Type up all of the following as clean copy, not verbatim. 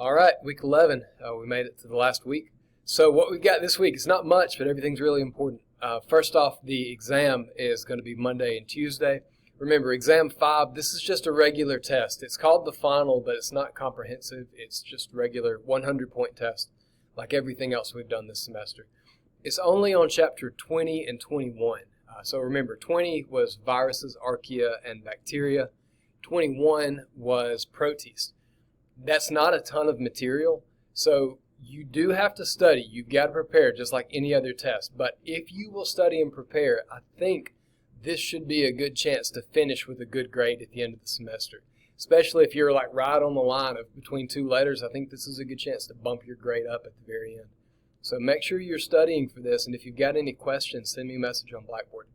All right, week 11. We made it to the last week. So what we've got this week is not much, but everything's really important. First off, the exam is going to be Monday and Tuesday. Remember, exam 5, this is just a regular test. It's called the final, but it's not comprehensive. It's just regular 100-point test, like everything else we've done this semester. It's only on chapter 20 and 21. So remember, 20 was viruses, archaea, and bacteria. 21 was protists. That's not a ton of material, so you do have to study. You've got to prepare just like any other test. But if you will study and prepare, I think this should be a good chance to finish with a good grade at the end of the semester. Especially if you're like right on the line of between two letters, I think this is a good chance to bump your grade up at the very end. So make sure you're studying for this, and if you've got any questions, send me a message on Blackboard.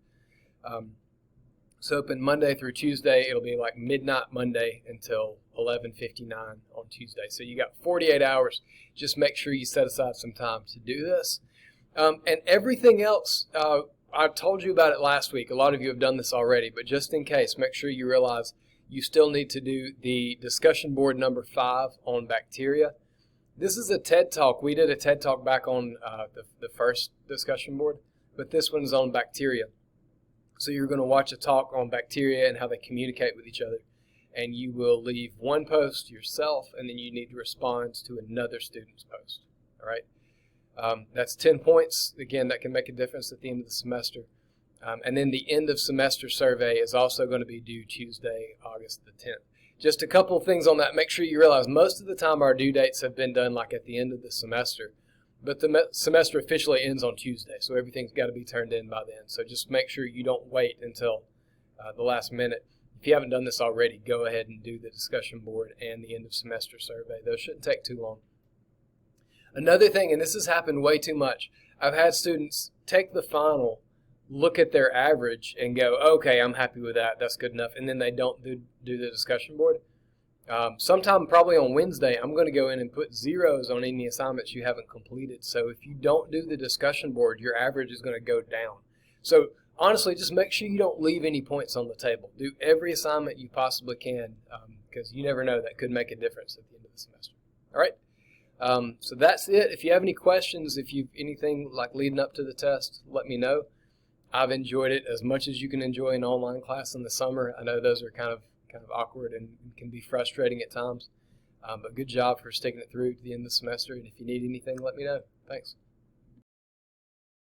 It's open Monday through Tuesday. It'll be like midnight Monday until 11:59 on Tuesday. So you got 48 hours. Just make sure you set aside some time to do this. And everything else, I told you about it last week. A lot of you have done this already, but just in case, make sure you realize you still need to do the discussion board number 5 on bacteria. This is a TED Talk. We did a TED Talk back on the first discussion board, but this one is on bacteria. So you're going to watch a talk on bacteria and how they communicate with each other. And you will leave one post yourself, and then you need to respond to another student's post. All right? That's 10 points. Again, that can make a difference at the end of the semester. And then the end of semester survey is also going to be due Tuesday, August the 10th. Just a couple of things on that. Make sure you realize most of the time our due dates have been done like at the end of the semester. But the semester officially ends on Tuesday, so everything's got to be turned in by then. So just make sure you don't wait until the last minute. If you haven't done this already, go ahead and do the discussion board and the end of semester survey. Those shouldn't take too long. Another thing, and this has happened way too much, I've had students take the final, look at their average, and go, okay, I'm happy with that, that's good enough, and then they don't do the discussion board. Sometime probably on Wednesday, I'm going to go in and put zeros on any assignments you haven't completed. So if you don't do the discussion board, your average is going to go down. So honestly, just make sure you don't leave any points on the table. Do every assignment you possibly can, because you never know, that could make a difference at the end of the semester. All right? So that's it. If you have any questions, if you've anything like leading up to the test, let me know. I've enjoyed it as much as you can enjoy an online class in the summer. I know those are kind of awkward and can be frustrating at times. But good job for sticking it through to the end of the semester. And if you need anything, let me know. Thanks.